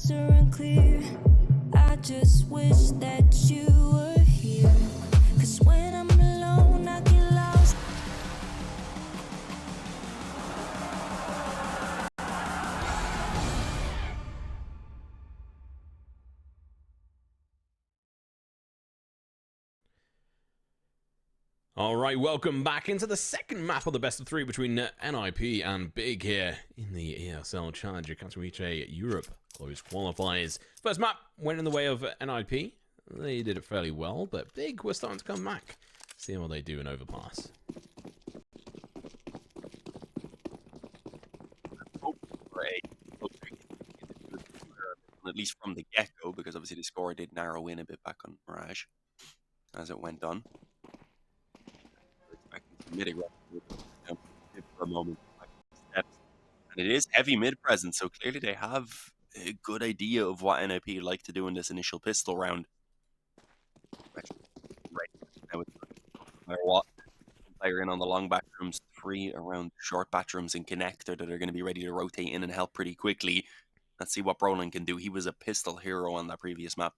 crystal and clear. I just wish that you were here. 'Cause when I'm alone, I get lost. All right, welcome back into the second map of the best of three between NiP and Big here in the ESL Challenger Katowice Europe close qualifiers. First map went in the way of NiP. They did it fairly well, but Big was starting to come back. See how they do in Overpass. At least from the get-go, because obviously the score did narrow in a bit back on Mirage as it went on. For a moment, steps. And it is heavy mid presence, so clearly they have a good idea of what NiP like to do in this initial pistol round. Right now, it's no matter what, player in on the long bathrooms, 3 around short bathrooms in connector that are going to be ready to rotate in and help pretty quickly. Let's see what Brollan can do. He was a pistol hero on that previous map.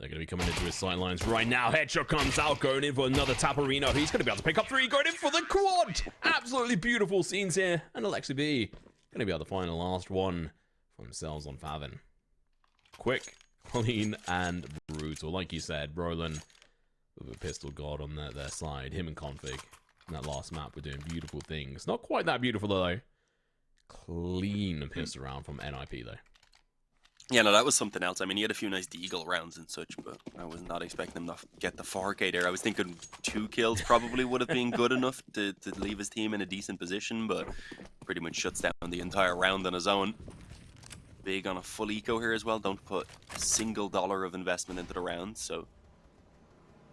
They're going to be coming into his sightlines right now. Headshot comes out, going in for another Taparino. He's going to be able to pick up 3, going in for the quad. Absolutely beautiful scenes here. And Aleksib going to be able to find the last one for themselves on Favin. Quick, clean, and brutal. Like you said, Brollan with a pistol god on their side. Him and Config in that last map were doing beautiful things. Not quite that beautiful, though. Clean pistol round from NiP, though. Yeah, no, that was something else. I mean, he had a few nice deagle rounds and such, but I was not expecting him to get the 4K there. I was thinking 2 kills probably would have been good enough to leave his team in a decent position, but pretty much shuts down the entire round on his own. Big on a full eco here as well. Don't put a single dollar of investment into the round, so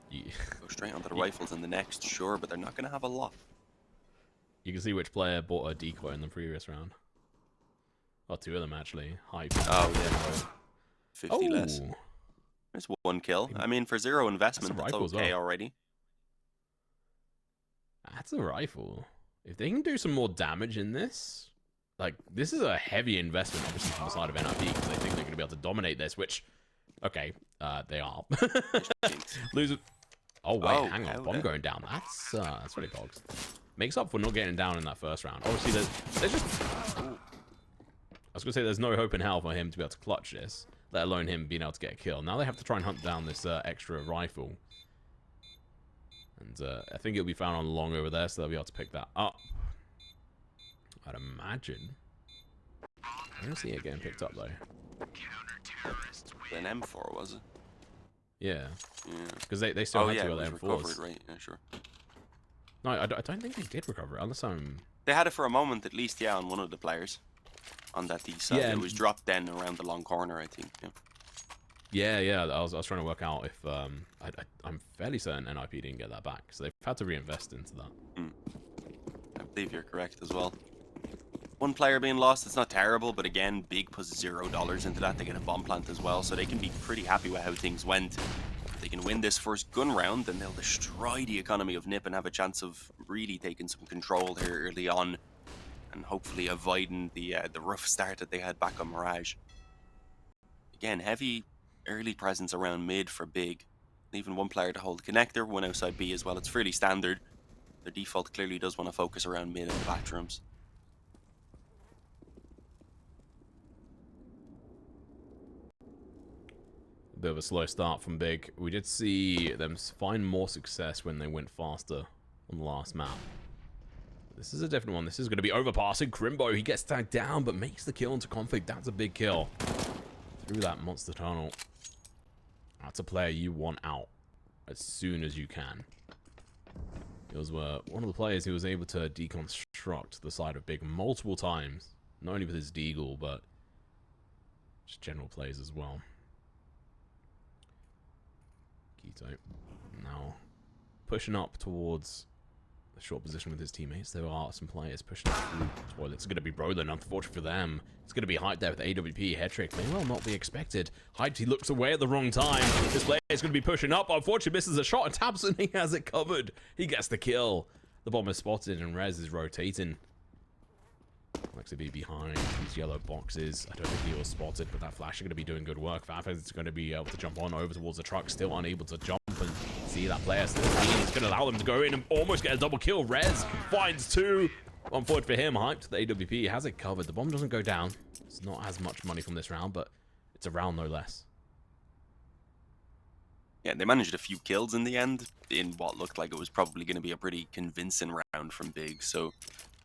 yeah. Go straight onto the rifles in the next, sure, but they're not going to have a lot. You can see which player bought a decoy in the previous round. Oh, 2 of them actually. Hype. Oh, yeah. 50 less. There's 1 kill. I mean, for 0 investment, that's okay already. That's a rifle. If they can do some more damage in this, like, this is a heavy investment, obviously, from the side of NiP, because they think they're going to be able to dominate this, which, okay, they are. Lose it. Oh, wait, hang on. Bomb going down. That's really bogs. Makes up for not getting down in that first round. Obviously, there's just... I was going to say there's no hope in hell for him to be able to clutch this, let alone him being able to get a kill. Now they have to try and hunt down this extra rifle. And I think it'll be found on long over there, so they'll be able to pick that up. I'd imagine. I don't see it getting picked up, though. An M4, was it? Yeah. Yeah. Because they still had 2 of them M4s. Recovered, right? Yeah, sure. No, I don't think they did recover it, unless I'm... They had it for a moment, at least, yeah, on one of the players. On that D side. Yeah, it was dropped then around the long corner, I think. Yeah. I was trying to work out if I'm fairly certain NiP didn't get that back, so they've had to reinvest into that. I believe you're correct as well. 1 player being lost, it's not terrible, but again, Big puts $0 into that. They get a bomb plant as well, so they can be pretty happy with how things went. If they can win this first gun round, then they'll destroy the economy of NiP and have a chance of really taking some control here early on. And hopefully avoiding the rough start that they had back on Mirage. Again, heavy early presence around mid for Big. Leaving 1 player to hold the connector, 1 outside B as well. It's fairly standard. Their default clearly does want to focus around mid and the bathrooms. A bit of a slow start from Big. We did see them find more success when they went faster on the last map. This is a different one. This is going to be Overpass. Krimbo, he gets tagged down, but makes the kill into Config. That's a big kill. Through that monster tunnel. That's a player you want out as soon as you can. He was one of the players who was able to deconstruct the side of Big multiple times. Not only with his deagle, but just general plays as well. Keto. Now, pushing up towards... short position with his teammates. There are some players pushing through toilet. It's going to be Brollan, unfortunately for them. It's going to be Hype there with the AWP. Head trick may well not be expected. Hype, he looks away at the wrong time. This player is going to be pushing up. Unfortunately, misses a shot, and tabseN, he has it covered. He gets the kill. The bomb is spotted, and Rez is rotating. Aleksib behind these yellow boxes. I don't think he was spotted, but that flash is going to be doing good work. faveN's going to be able to jump on over towards the truck, still unable to jump and see that player still. It's going to allow them to go in and almost get a double kill. Rez finds two. One forward for him. Hyped. The AWP has it covered. The bomb doesn't go down. It's not as much money from this round, but it's a round no less. Yeah, they managed a few kills in the end in what looked like it was probably going to be a pretty convincing round from Big. So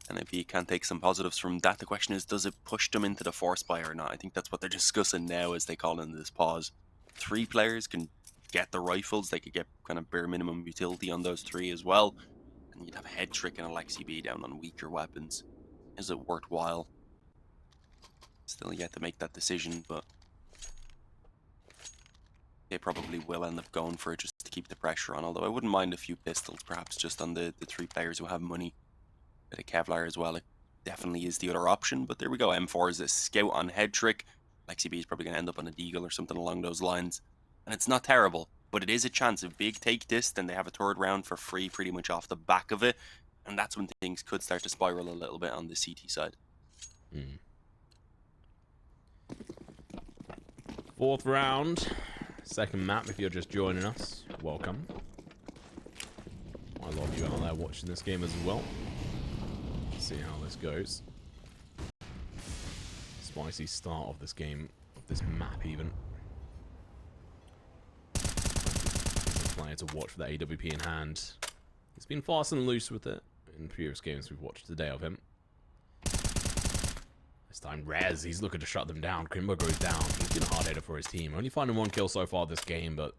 NiP can take some positives from that. The question is, does it push them into the force buy or not? I think that's what they're discussing now as they call in this pause. 3 players can get the rifles. They could get kind of bare minimum utility on those 3 as well. And you'd have Headtrick and Aleksib down on weaker weapons. Is it worthwhile? Still yet to make that decision, but they probably will end up going for it just to keep the pressure on. Although I wouldn't mind a few pistols, perhaps just on the 3 players who have money. Bit of Kevlar as well. It definitely is the other option. But there we go. M4 is a scout on Headtrick. Aleksib is probably going to end up on a Deagle or something along those lines. And it's not terrible, but it is a chance. If Big take this, then they have a 3rd round for free pretty much off the back of it. And that's when things could start to spiral a little bit on the CT side. 4th round. 2nd map, if you're just joining us, welcome. A lot of you out there watching this game as well. Let's see how this goes. Spicy start of this game, of this map even. Player to watch for the AWP in hand. He's been fast and loose with it in previous games we've watched today of him. This time Rez, he's looking to shut them down. Krimbo goes down. He's been a hard hitter for his team. Only finding 1 kill so far this game, but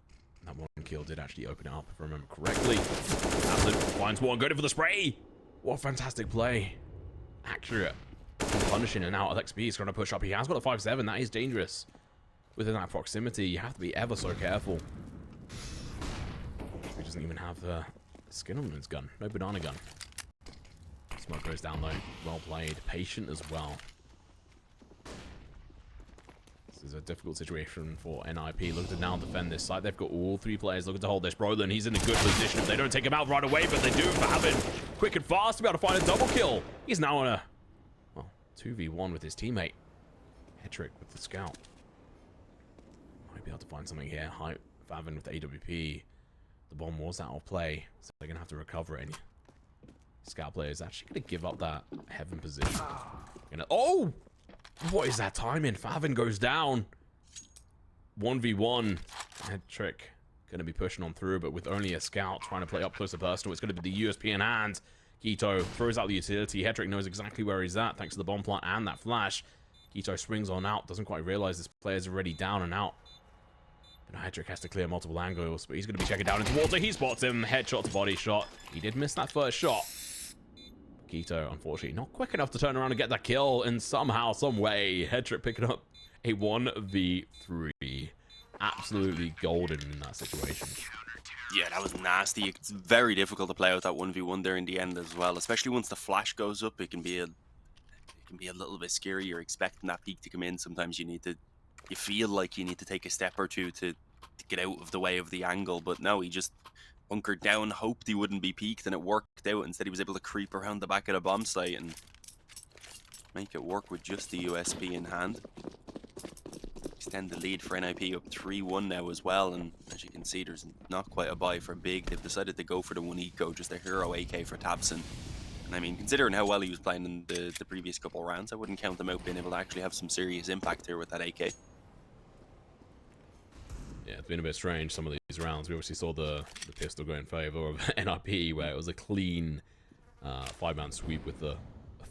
that 1 kill did actually open it up, if I remember correctly. tabseN finds one, going for the spray. What a fantastic play. Accurate. Punishing, and now Aleksib is going to push up. He has got a 5-7. That is dangerous. Within that proximity, you have to be ever so careful. He doesn't even have skin on his gun. No banana gun. Smoke goes down though. Well played. Patient as well. This is a difficult situation for NiP. Looking to now defend this side. They've got all 3 players looking to hold this. Brollan, he's in a good position. If they don't take him out right away, but they do. faveN, quick and fast to be able to find a double kill. He's now on a 2v1 with his teammate. Headtrick with the scout. Might be able to find something here. faveN with the AWP. The bomb was out of play, so they're gonna have to recover it. Scout player is actually gonna give up that heaven position. Oh! What is that timing? faveN goes down. 1v1. Headtrick gonna be pushing on through, but with only a scout trying to play up close to personal, it's gonna be the USP in hand. Kito throws out the utility. Headtrick knows exactly where he's at thanks to the bomb plant and that flash. Kito swings on out, doesn't quite realize this player's already down and out. But Headtrick has to clear multiple angles, but he's going to be checking down into water. He spots him. Headshot to body shot. He did miss that first shot. Kito, unfortunately, not quick enough to turn around and get that kill. And somehow, some way, Headtrick picking up a 1v3. Absolutely golden in that situation. Yeah, that was nasty. It's very difficult to play out that 1v1 there in the end as well, especially once the flash goes up. It can be a little bit scary. You're expecting that peak to come in. Sometimes you feel like you need to take a step or two to get out of the way of the angle, but no, he just bunkered down, hoped he wouldn't be peaked, and it worked out. Instead, he was able to creep around the back of the bomb site and make it work with just the USP in hand. Extend the lead for NiP up 3-1 now as well, and as you can see, there's not quite a buy for Big. They've decided to go for the 1 eco, just a hero AK for tabseN. And I mean, considering how well he was playing in the previous couple of rounds, I wouldn't count him out being able to actually have some serious impact here with that AK. Yeah, it's been a bit strange, some of these rounds. We obviously saw the pistol go in favor of NiP, where it was a clean 5-man sweep with the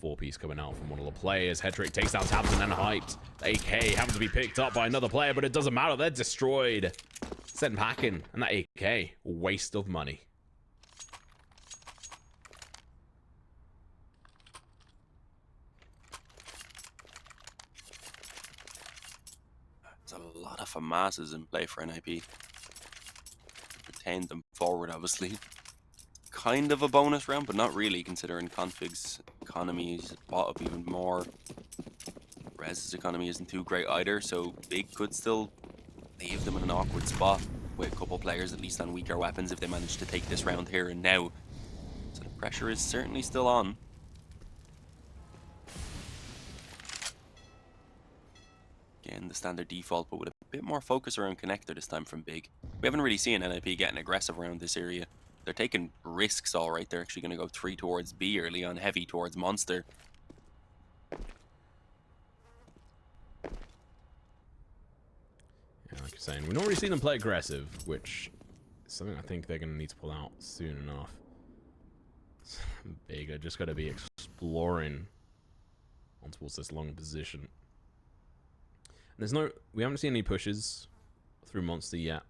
4-piece coming out from one of the players. Headtrick takes down tabseN and Hyped. The AK happens to be picked up by another player, but it doesn't matter. They're destroyed. Sent packing. And that AK, waste of money. There's a lot of FAMASs in play for NiP. Retained them forward, obviously. Kind of a bonus round, but not really, considering Config's economy is bought up even more. Rez's economy isn't too great either, so Big could still leave them in an awkward spot with a couple players at least on weaker weapons if they manage to take this round here and now. So the pressure is certainly still on. Again, the standard default, but with a bit more focus around connector this time from Big. We haven't really seen NiP getting aggressive around this area. They're taking risks, all right. They're actually going to go 3 towards B early on, heavy towards Monster. Yeah, like you're saying, we've not really seen them play aggressive, which is something I think they're going to need to pull out soon enough. Big are just going to be exploring on towards this long position. We haven't seen any pushes through Monster yet.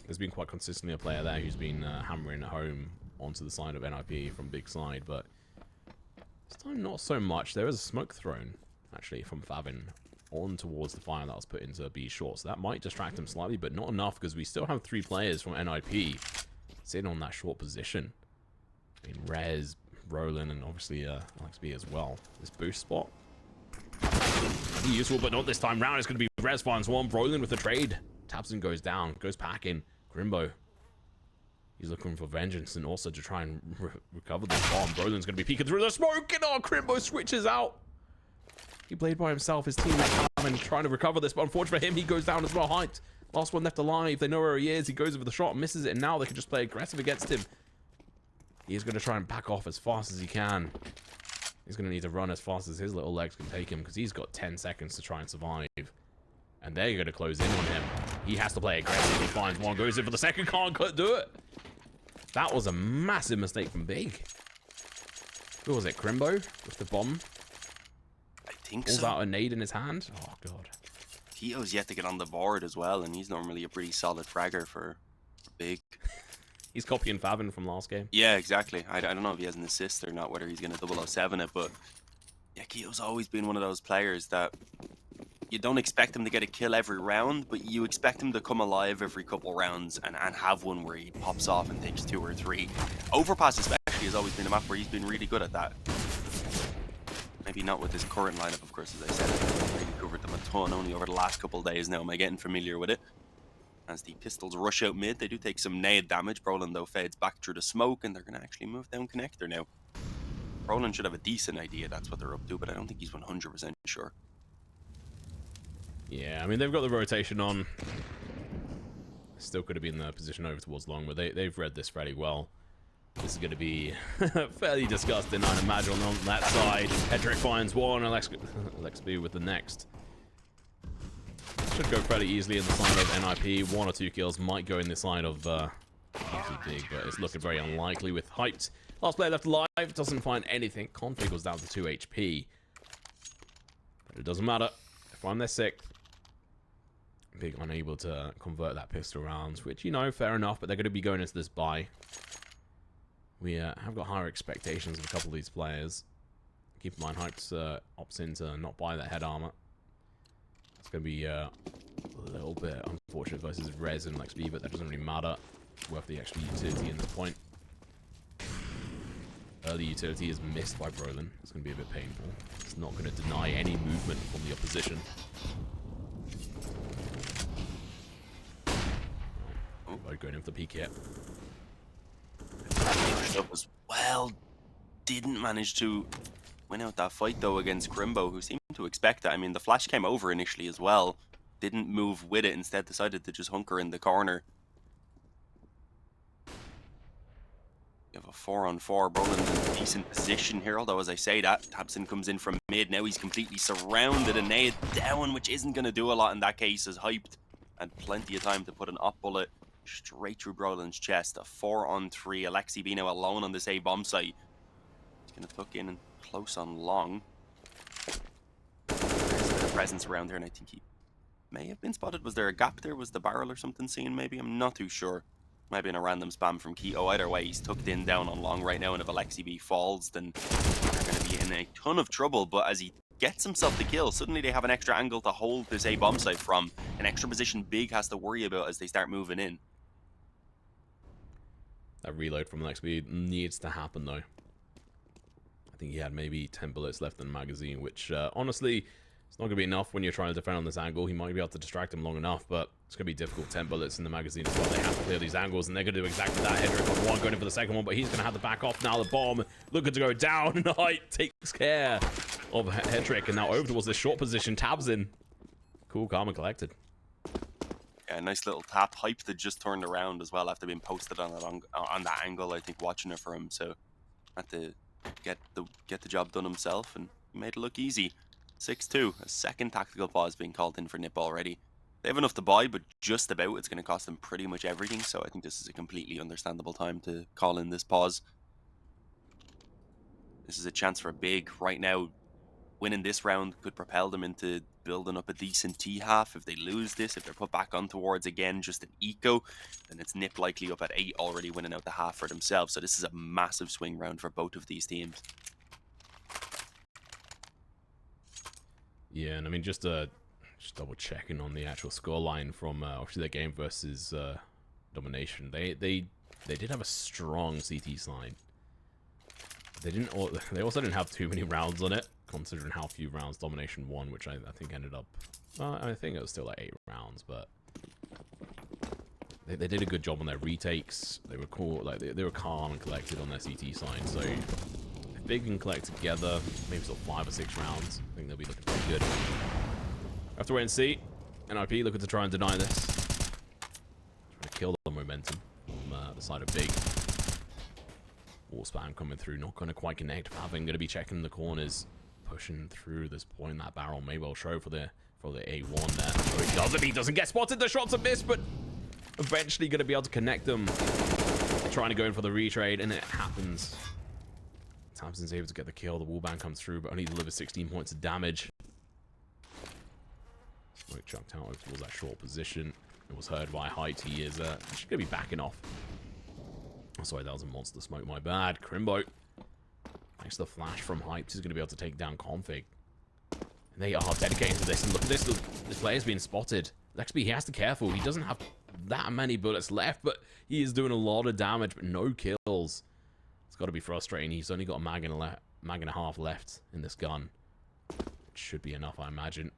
There's been quite consistently a player there who's been hammering it home onto the side of NiP from Big side, but this time not so much. There was a smoke thrown, actually, from faveN on towards the fire that was put into B short, so that might distract him slightly, but not enough, because we still have 3 players from NiP sitting on that short position. I mean, Rez, Brollan, and obviously Aleksib as well. This boost spot, be useful, but not this time round. It's going to be Rez finds one. Brollan with the trade. tabseN goes down, goes packing. Krimbo, he's looking for vengeance and also to try and recover the bomb. Brollan's going to be peeking through the smoke, and Krimbo switches out. He played by himself. His teammate Kevin trying to recover this, but unfortunately for him, he goes down as well. Hyped. Last one left alive. They know where he is. He goes over the shot, misses it, and now they can just play aggressive against him. He's going to try and back off as fast as he can. He's going to need to run as fast as his little legs can take him, because he's got 10 seconds to try and survive. And they're going to close in on him. He has to play aggressive. He finds one, goes in for the second, can't do it. That was a massive mistake from Big. Who was it, Krimbo with the bomb? I think Pulls so. out a nade in his hand. Oh, God. Keto's yet to get on the board as well, and he's normally a pretty solid fragger for Big. He's copying faveN from last game. Yeah, exactly. I don't know if he has an assist or not, whether he's going to 007 it, but yeah, Keto's always been one of those players that you don't expect him to get a kill every round, but you expect him to come alive every couple rounds and have one where he pops off and takes 2 or 3. Overpass especially has always been a map where he's been really good at that. Maybe not with his current lineup, of course, as I said. I've really covered them a ton only over the last couple of days now. Am I getting familiar with it? As the pistols rush out mid, they do take some nade damage. Brollan, though, fades back through the smoke, and they're going to actually move down connector now. Brollan should have a decent idea that's what they're up to, but I don't think he's 100% sure. Yeah, I mean, they've got the rotation on. Still could have been in the position over towards long, but they've read this fairly well. This is going to be fairly disgusting, I'd imagine, on that side. Hedrick finds one, Aleksib with the next. Should go fairly easily in the side of NiP. 1 or 2 kills might go in the side of Big, but it's looking very unlikely with Hyped. Last player left alive, doesn't find anything. Config was down to 2 HP. But it doesn't matter. If I'm their 6th, Big unable to convert that pistol rounds, which, you know, fair enough, but they're going to be going into this buy. We have got higher expectations of a couple of these players. Keep in mind, Hyped opts in to not buy that head armor. It's going to be a little bit unfortunate versus Rez and Aleksib, but that doesn't really matter. It's worth the extra utility in this point. Early utility is missed by Brollan. It's going to be a bit painful. It's not going to deny any movement from the opposition. Oh, going in for the peek here. Up as well. Didn't manage to win out that fight, though, against Krimbo, who seemed to expect it. I mean, the flash came over initially as well. Didn't move with it. Instead, decided to just hunker in the corner. You have a 4-on-4. Brollan's in a decent position here, although, as I say that, tabseN comes in from mid. Now he's completely surrounded and nade down, which isn't going to do a lot in that case, as Hyped had plenty of time to put an op bullet straight through Brollan's chest. A 4-on-3. Aleksib now alone on this A bomb site. He's going to tuck in and close on long. There's a presence around here, and I think he may have been spotted. Was there a gap there? Was the barrel or something seen, maybe? I'm not too sure. Might have been a random spam from Keto. Either way, he's tucked in down on long right now, and if Aleksib falls, then they're going to be in a ton of trouble. But as he gets himself the kill, suddenly they have an extra angle to hold this A bomb site from. An extra position Big has to worry about as they start moving in. That reload from Aleksib needs to happen, though. I think he had maybe 10 bullets left in the magazine, which, honestly, it's not going to be enough when you're trying to defend on this angle. He might be able to distract him long enough, but it's going to be difficult. 10 bullets in the magazine as well. They have to clear these angles, and they're going to do exactly that. Hedrick on one, going in for the second one, but he's going to have to back off now. The bomb looking to go down, and Hype takes care of Hedrick, and now over towards this short position. tabseN Cool, calm and collected. Yeah, nice little tap. Hype that just turned around as well after being posted on that angle. I think watching it for him, so had to get the job done himself, and he made it look easy. 6-2. A second tactical pause being called in for NiP already. They have enough to buy, but just about. It's going to cost them pretty much everything. So I think this is a completely understandable time to call in this pause. This is a chance for a big right now. Winning this round could propel them into building up a decent T half. If they lose this, if they're put back on towards again just an eco, then it's NiP likely up at 8 already winning out the half for themselves. So this is a massive swing round for both of these teams. Yeah, and I mean just double checking on the actual scoreline from obviously their game versus Domination. They did have a strong CT side. They also didn't have too many rounds on it, considering how few rounds Domination won, which I think ended up, I think it was still like 8 rounds, but they did a good job on their retakes. They were cool, like they were calm and collected on their CT side. So if they can collect together, maybe sort of 5 or 6 rounds, I think they'll be looking pretty good. Have to wait and see. NiP looking to try and deny this, trying to kill the momentum from the side of Big. Wall spam coming through, not going to quite connect. Favin going to be checking the corners, pushing through this point. That barrel may well show for the A1 there. He doesn't get spotted. The shots are missed, but eventually going to be able to connect them. Trying to go in for the retrade, and it happens. tabseN's able to get the kill. The wallbang comes through, but only delivers 16 points of damage. Smoke chucked out towards that short position. It was heard by Height. He is actually going to be backing off. Oh, sorry, that was a monster smoke, my bad. Krimbo, thanks to the flash from Hyped, he's going to be able to take down Config. And they are dedicated to this, and look at this, the player's being spotted. Aleksib, he has to be careful. He doesn't have that many bullets left, but he is doing a lot of damage, but no kills. It's got to be frustrating. He's only got a mag and a half left in this gun. It should be enough, I imagine.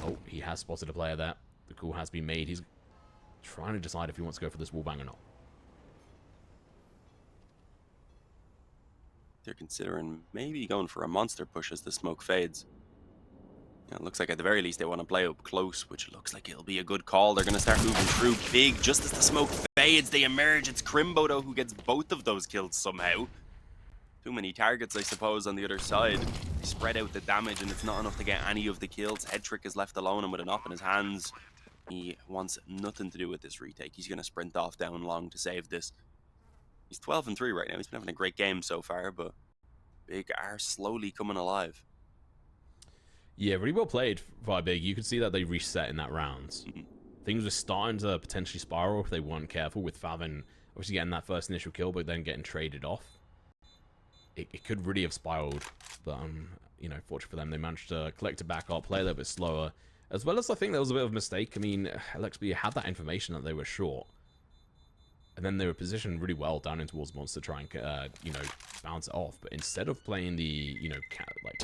Oh, he has spotted a player there. The call has been made. He's trying to decide if he wants to go for this wallbang or not. They're considering maybe going for a monster push as the smoke fades. Yeah, it looks like at the very least they want to play up close, which looks like it'll be a good call. They're going to start moving through Big just as the smoke fades. They emerge. It's Krimbo, though, who gets both of those kills somehow. Too many targets, I suppose, on the other side. They spread out the damage, and it's not enough to get any of the kills. Headtrick is left alone, and with an op in his hands, he wants nothing to do with this retake. He's going to sprint off down long to save this. He's 12-3 right now. He's been having a great game so far, but Big are slowly coming alive. Yeah, really well played by Big. You could see that they reset in that round. Things were starting to potentially spiral if they weren't careful, with Favin obviously getting that first initial kill, but then getting traded off. It could really have spiraled, but you know, fortunate for them, they managed to collect it back up, play a little bit slower, as well as I think there was a bit of a mistake. I mean, Aleksib had that information that they were short, and then they were positioned really well down in towards monster to try and you know, bounce it off. But instead of playing the, you know, like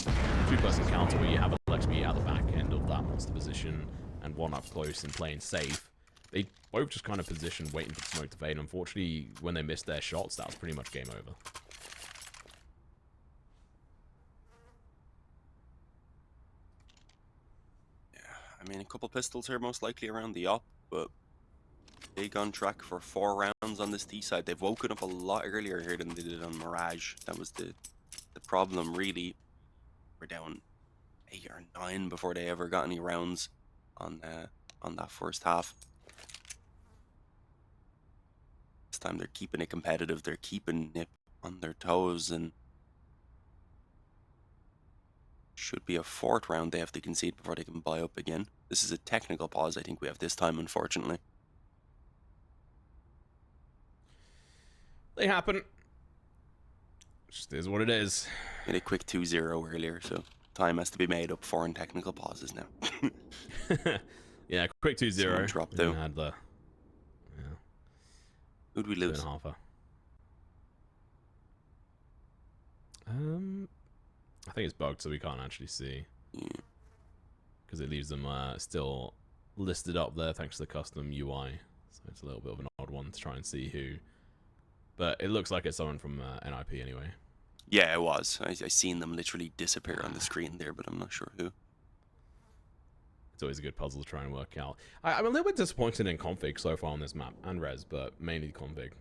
2-person counter where you have Aleksib at the back end of that monster position and one up close and playing safe, they both just kind of positioned waiting for the smoke to fade. Unfortunately, when they missed their shots, that was pretty much game over. I mean, a couple pistols here most likely around the op, but Big on track for 4 rounds on this T side. They've woken up a lot earlier here than they did on Mirage. That was the problem, really. We're down 8 or 9 before they ever got any rounds on that first half. This time they're keeping it competitive. They're keeping NiP on their toes, and should be a 4th round they have to concede before they can buy up again. This is a technical pause I think we have this time, unfortunately. They happen. Just is what it is. Made a quick 2-0 earlier, so time has to be made up for in technical pauses now. Yeah, quick 2-0. Drop though. Had the, yeah. Who'd we lose? I think it's bugged, so we can't actually see. Yeah. Because it leaves them still listed up there thanks to the custom UI. So it's a little bit of an odd one to try and see who. But it looks like it's someone from NiP anyway. Yeah, it was. I seen them literally disappear on the screen there, but I'm not sure who. It's always a good puzzle to try and work out. I'm a little bit disappointed in config so far on this map, and res, but mainly config.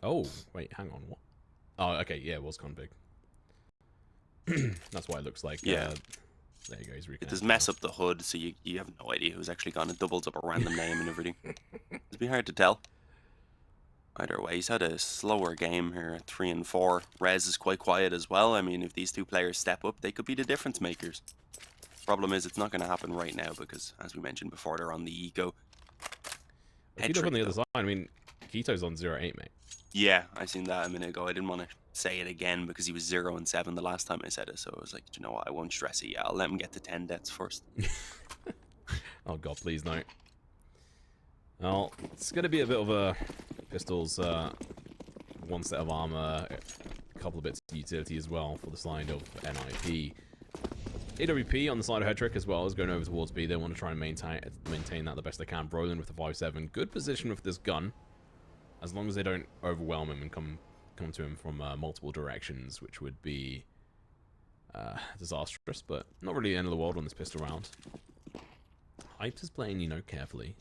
Oh, wait, hang on, what? Oh, okay, yeah, it was config. That's why it looks like, Yeah. There you go, he's It does reconnected mess now. up the HUD, so you have no idea who's actually gone. It doubles up a random name and everything. It'd be hard to tell. Either way, he's had a slower game here at 3 and 4. Rez is quite quiet as well. I mean, if these two players step up, they could be the difference makers. Problem is, it's not going to happen right now because, as we mentioned before, they're on the eco. If you look on the Head other trick, side, I mean, Keto's on 0-8, mate. yeah, I seen that a minute ago. I didn't want to say it again because he was 0 and 7 the last time I said it. So I was like, you know what? I won't stress it. Yeah, I'll let him get to 10 deaths first. Oh god, please no. Well, it's going to be a bit of a pistols, one set of armor, a couple of bits of utility as well for the side of NiP. AWP on the side of Headtrick as well is going over towards B. They want to try and maintain that the best they can. Brollan with the 5-7. Good position with this gun. As long as they don't overwhelm him and come to him from multiple directions, which would be disastrous, but not really the end of the world on this pistol round. Hype is playing, you know, carefully.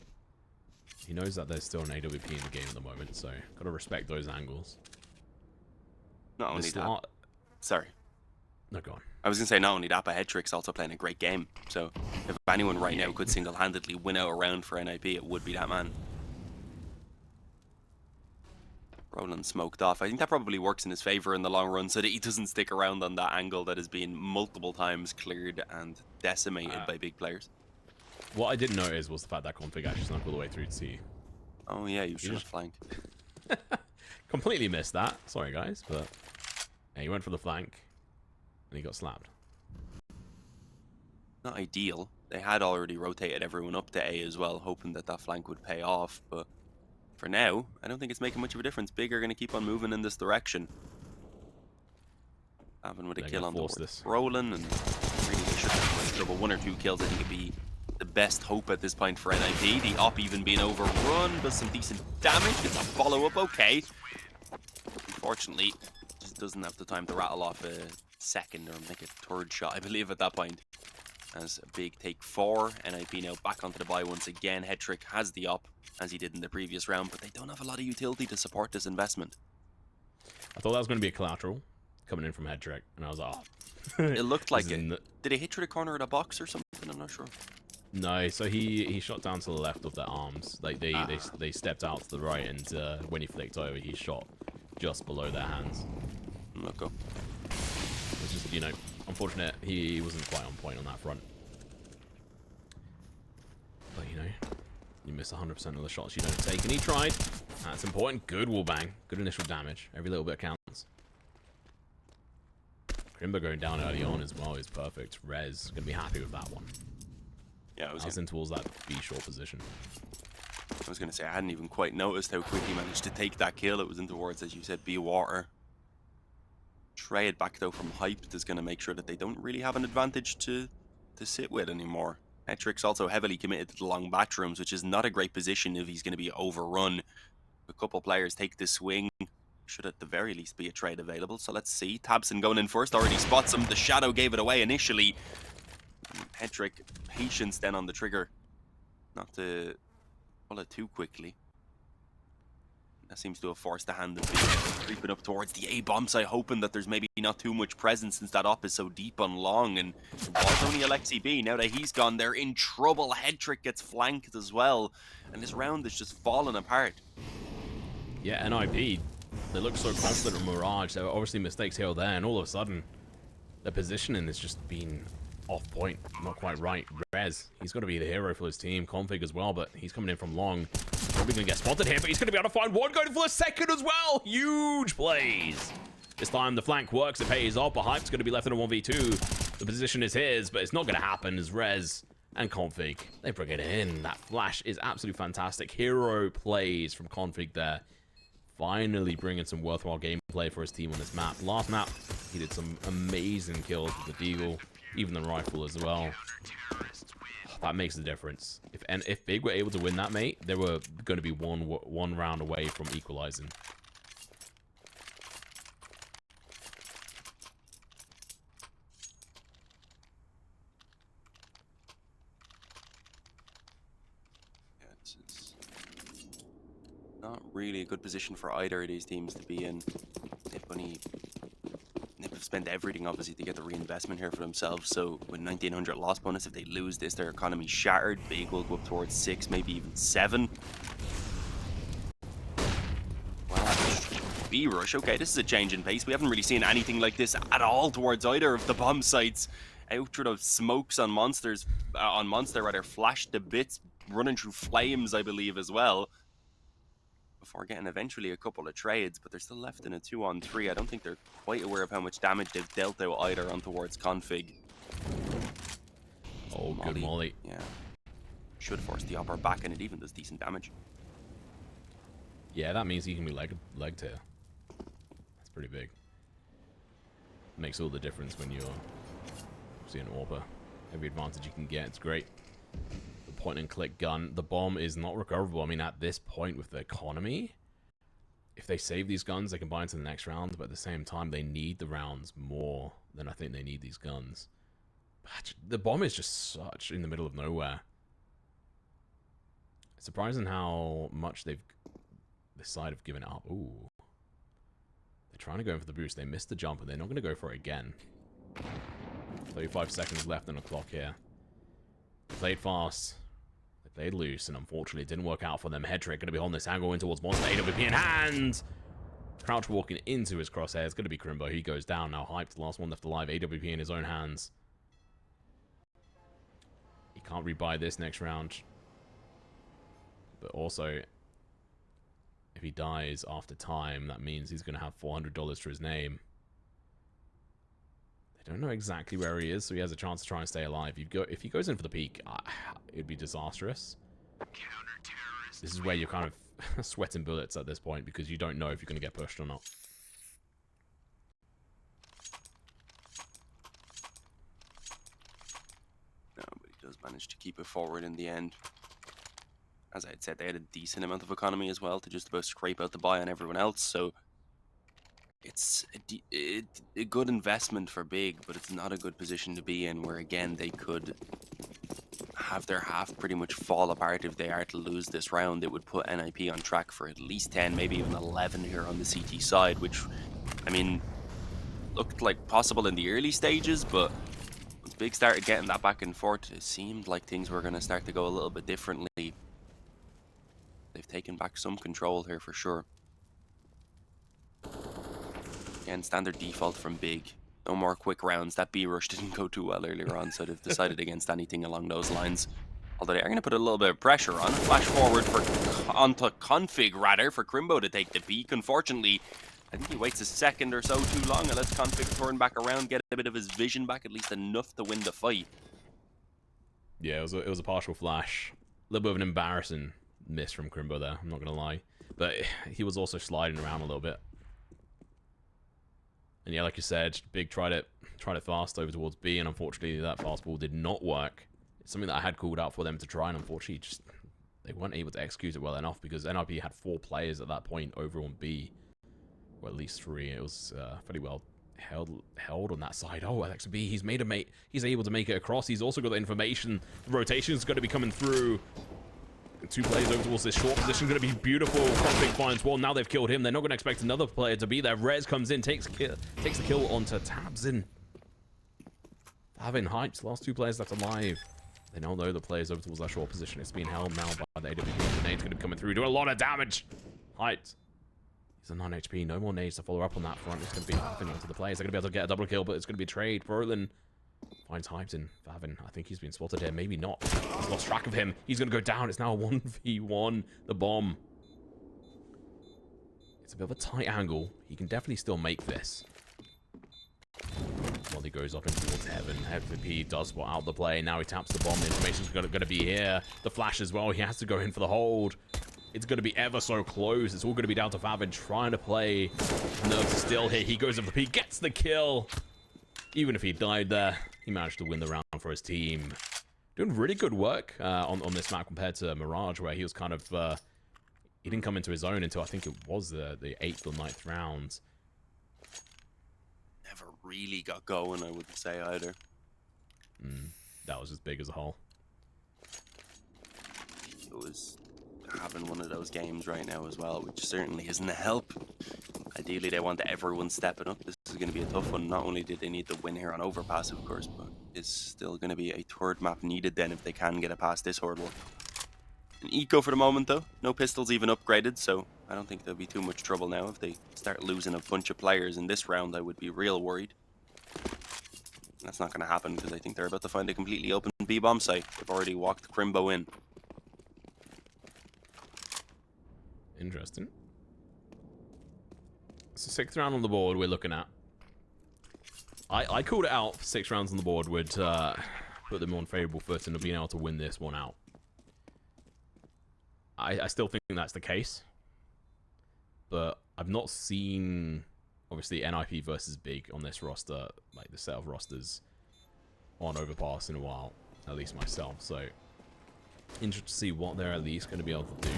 He knows that there's still an AWP in the game at the moment, so gotta respect those angles. Not only that. Sorry. No, go on. I was going to say, not only that, but Headtrick's also playing a great game. So if anyone right now could single-handedly win out a round for NiP, it would be that man. Brollan smoked off. I think that probably works in his favor in the long run so that he doesn't stick around on that angle that has been multiple times cleared and decimated by big players. What I didn't notice was the fact that config actually snuck all the way through to C. Oh yeah, you should have flanked. Completely missed that. Sorry, guys, but yeah, he went for the flank and he got slapped. Not ideal. They had already rotated everyone up to A as well, hoping that that flank would pay off, but for now, I don't think it's making much of a difference. Big are going to keep on moving in this direction. Having with a kill on board. Brollan, and really they should have much trouble. 1 or 2 kills, I think, would be the best hope at this point for NiP. The op even being overrun does some decent damage. Gets a follow-up, okay. Unfortunately, just doesn't have the time to rattle off a second or make a third shot, I believe, at that point. As a big take 4, NiP now back onto the buy once again. Headtrick has the op, as he did in the previous round, but they don't have a lot of utility to support this investment. I thought that was going to be a collateral coming in from Headtrick, and I was like, oh. It looked like it. Did he hit through the corner of the box or something? I'm not sure. No, so he shot down to the left of their arms. Like they stepped out to the right, and when he flicked over, he shot just below their hands. Look up. Which is, you know, unfortunate. He wasn't quite on point on that front. But you know, you miss 100% of the shots you don't take, and he tried. That's important. Good wallbang. Good initial damage. Every little bit counts. Krimbo going down early on as well is perfect. Rez gonna be happy with that one. Yeah, I was in towards that B short position. I was gonna say I hadn't even quite noticed how quick he managed to take that kill. It was in towards, as you said, B water. Trade back though from Hyped is gonna make sure that they don't really have an advantage to sit with anymore. Headtrick's also heavily committed to the long bathrooms, which is not a great position if he's gonna be overrun. A couple players take this swing. Should at the very least be a trade available. So let's see. tabseN going in first. Already spots him. The shadow gave it away initially. Headtrick, patience then on the trigger. Not to pull it too quickly. That seems to have forced the hand of B. Creeping up towards the A bomb site, hoping that there's maybe not too much presence since that op is so deep on long. And it was only Aleksib. Now that he's gone, they're in trouble. Headtrick gets flanked as well. And this round is just falling apart. Yeah, NiP, they look so confident in Mirage. There were obviously mistakes here or there, and all of a sudden, their positioning has just been off point, not quite right. Rez, he's got to be the hero for his team. Config as well, but he's coming in from long. Probably going to get spotted here, but he's going to be able to find one going for a second as well. Huge plays. This time the flank works, it pays off, but Hype's going to be left in a 1v2. The position is his, but it's not going to happen as Rez and Config, they bring it in. That flash is absolutely fantastic. Hero plays from Config there. Finally bringing some worthwhile gameplay for his team on this map. Last map, he did some amazing kills with the Deagle, even the rifle as well. That makes the difference. If Big were able to win that, mate, they were going to be one round away from equalizing. really a good position for either of these teams to be in. NiP have spent everything, obviously, to get the reinvestment here for themselves. So with 1900 loss bonus, if they lose this, their economy shattered. Big will go up towards 6, maybe even 7. B-rush. Okay, this is a change in pace. We haven't really seen anything like this at all towards either of the bomb sites. Out through those smokes on Monster rather, flashed to bits, running through flames, I believe, as well. Before getting eventually a couple of trades, but they're still left in a 2-on-3. I don't think they're quite aware of how much damage they've dealt out either on towards config. Oh, good molly. Yeah. Should force the upper back, and it even does decent damage. Yeah, that means he can be legged here. That's pretty big. Makes all the difference when you're seeing an AWPer. Every advantage you can get, it's great. The point and click gun, the bomb is not recoverable. I mean, at this point with the economy, if they save these guns, they can buy into the next round, but at the same time, they need the rounds more than I think they need these guns. But the bomb is just such in the middle of nowhere. It's surprising how much they've this side have given up. Ooh. They're trying to go in for the boost. They missed the jump, and they're not going to go for it again. 35 seconds left on the clock here. Played fast. They played loose, and unfortunately it didn't work out for them. Head trick going to be holding this angle in towards Monster. AWP in hand! Crouch walking into his crosshair. It's going to be Krimbo. He goes down now. Hyped. Last one left alive. AWP in his own hands. He can't rebuy this next round. But also, if he dies after time, that means he's going to have $400 for his name. They don't know exactly where he is, so he has a chance to try and stay alive. If he goes in for the peak, it'd be disastrous. This is where you're kind of sweating bullets at this point, because you don't know if you're going to get pushed or not. No, but he does manage to keep it forward in the end. As I had said, they had a decent amount of economy as well to just about scrape out the buy on everyone else, so it's a good investment for Big, but it's not a good position to be in, where again they could have their half pretty much fall apart if they are to lose this round. It would put NiP on track for at least 10, maybe even 11 here on the CT side, which, I mean, looked like possible in the early stages, but once Big started getting that back and forth, it seemed like things were going to start to go a little bit differently. They've taken back some control here for sure. Again, standard default from Big. No more quick rounds. That B rush didn't go too well earlier on, so they've decided against anything along those lines. Although they are going to put a little bit of pressure on. Flash forward onto config rather for Krimbo to take the peak. Unfortunately, I think he waits a second or so too long and lets config turn back around, get a bit of his vision back, at least enough to win the fight. Yeah, it was a partial flash. A little bit of an embarrassing miss from Krimbo there, I'm not gonna lie, but he was also sliding around a little bit. And yeah, like you said, Big tried it fast over towards B, and unfortunately that fastball did not work. It's something that I had called out for them to try, and unfortunately just they weren't able to execute it well enough, because NiP had 4 players at that point over on B, or at least 3. It was pretty well held on that side. Oh, Aleksib, he's able to make it across. He's also got the information. The rotation is going to be coming through. 2 players over towards this short position, going to be beautiful. Config finds one. Now they've killed him. They're not going to expect another player to be there. Rez comes in, takes the kill onto tabseN. Having hyped, last 2 players left alive. They now know the players over towards that short position. It's being held now by the AWP. The nade's going to be coming through, do a lot of damage. Hyped. He's a 9 HP. No more nades to follow up on that front. It's going to be nothing onto the players. They're going to be able to get a double kill, but it's going to be a trade. Brollan finds hyped in Favin. I think he's been spotted here. Maybe not. He's lost track of him. He's going to go down. It's now a 1v1. The bomb. It's a bit of a tight angle. He can definitely still make this. While he goes up in towards Heaven. FVP does spot out the play. Now he taps the bomb. The information's going to be here. The flash as well. He has to go in for the hold. It's going to be ever so close. It's all going to be down to Favin trying to play. Nerves are still here. He goes up the P. Gets the kill. Even if he died there, he managed to win the round for his team. Doing really good work on this map compared to Mirage, where he was kind of... he didn't come into his own until I think it was the 8th or 9th round. Never really got going, I wouldn't say either. That was just big as a whole. It was having one of those games right now as well, which certainly isn't a help. Ideally, they want everyone stepping up. This is going to be a tough one. Not only did they need the win here on Overpass, of course, but it's still going to be a third map needed then if they can get it past this hurdle. An eco for the moment, though. No pistols even upgraded, so I don't think there'll be too much trouble now. If they start losing a bunch of players in this round, I would be real worried. That's not going to happen because I think they're about to find a completely open B-bomb site. They've already walked Krimbo in. Interesting. So 6th round on the board we're looking at. I called it out for 6 rounds on the board would put them on favourable footing of being able to win this one out. I still think that's the case. But I've not seen, obviously, NiP versus Big on this roster, like the set of rosters on Overpass in a while, at least myself. So, interested to see what they're at least going to be able to do.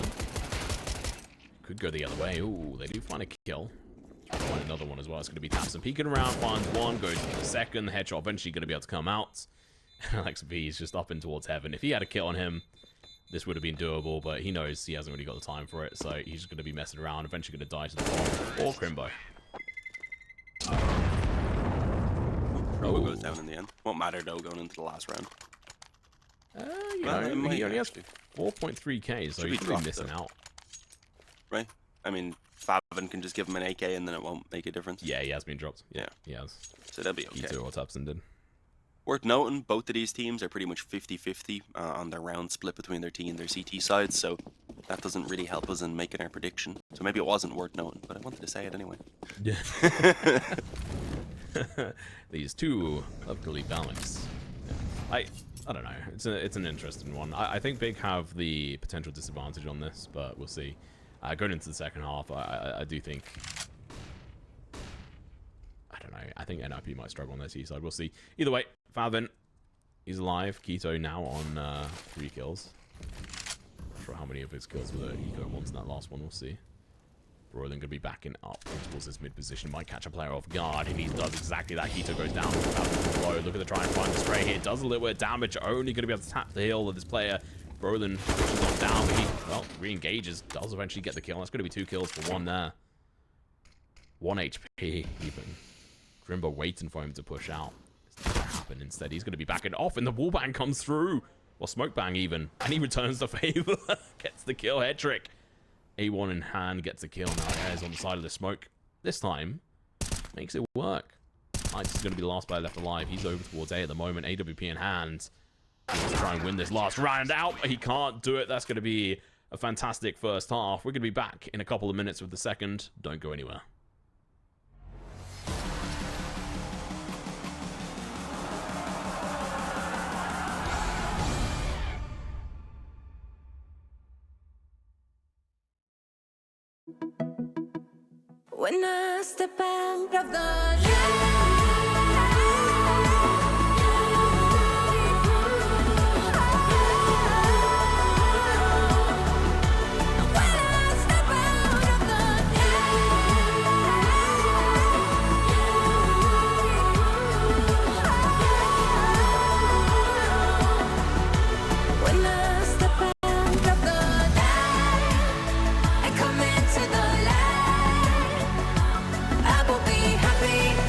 Could go the other way. Ooh, they do find a kill. Find another one as well. It's going to be tabseN peeking around, finds one, goes for the second. The headshot eventually going to be able to come out. Aleksib is just up and towards heaven. If he had a kill on him, this would have been doable, but he knows he hasn't really got the time for it, so he's just going to be messing around, eventually going to die to the bomb. Or Krimbo. Krimbo goes down in the end. Won't matter, though, going into the last round. You know, he only has 4.3k, so he's really missing out. Right? I mean, faveN can just give him an AK and then it won't make a difference. Yeah, he has been dropped. Yeah, he has. So that'll be okay. He or tabseN did. Worth noting, both of these teams are pretty much 50-50 on their round split between their T and their CT sides, so that doesn't really help us in making our prediction. So maybe it wasn't worth noting, but I wanted to say it anyway. Yeah. These two luckily balanced. I don't know. It's an interesting one. I think Big have the potential disadvantage on this, but we'll see. Going into the second half, I do think. I don't know. I think NiP might struggle on their T side. We'll see. Either way, faveN, he's alive. Keto now on 3 kills. Not sure how many of his kills were the eco ones in that last one. We'll see. Brollan going to be backing up towards his mid position. Might catch a player off guard, and he does exactly that. Keto goes down. Low. Look at the try and find the spray here. Does a little bit of damage. Only going to be able to tap the hill of this player. Brollan pushes on down, but he, well, re-engages. Does eventually get the kill. That's going to be 2 kills for 1 there. 1 HP even. Krimbo waiting for him to push out. It's not going to happen. Instead, he's going to be backing off, and the wallbang comes through. Or smoke bang even. And he returns the favor. Gets the kill. Head trick. A1 in hand. Gets the kill. Now Airs on the side of the smoke. This time, makes it work. Lights is going to be the last player left alive. He's over towards A at the moment. AWP in hand. He wants to try and win this last round out, but he can't do it. That's going to be a fantastic first half. We're going to be back in a couple of minutes with the second. Don't go anywhere. When I step out of the I will be happy.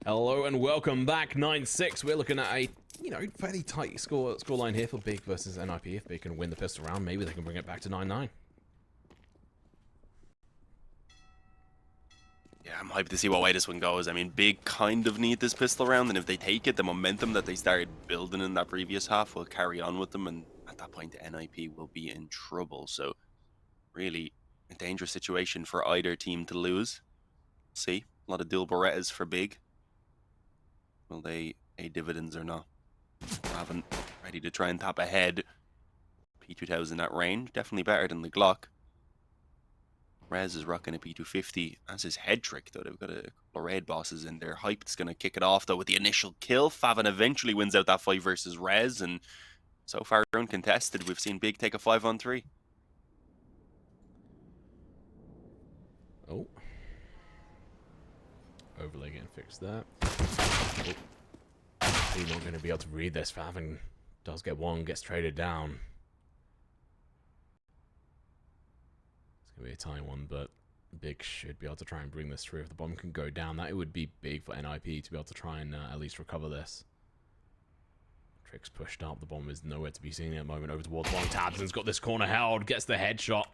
Hello and welcome back. 9-6. We're looking at a, fairly tight scoreline here for Big versus NiP. If they can win the pistol round, maybe they can bring it back to 9-9. Yeah, I'm hyped to see what way this one goes. I mean, Big kind of need this pistol round, and if they take it, the momentum that they started building in that previous half will carry on with them, and at that point, NiP will be in trouble. So, really, a dangerous situation for either team to lose. See, a lot of dual Berettas for Big. Will they pay dividends or not? Raven ready to try and tap ahead. P2000 at range, definitely better than the Glock. Rez is rocking a P250 as his head trick, though. They've got a couple of raid bosses in there. Hyped's going to kick it off, though, with the initial kill. Favin eventually wins out that fight versus Rez, and so far uncontested. We've seen Big take a 5-on-3. Oh. Overlay getting fixed there. Oh. He's not going to be able to read this. Favin does get one, gets traded down. It's going to be a tight one, but Big should be able to try and bring this through. If the bomb can go down, that it would be big for NiP to be able to try and at least recover this. Trick's pushed up. The bomb is nowhere to be seen at the moment. Over towards one. tabseN's got this corner held. Gets the headshot.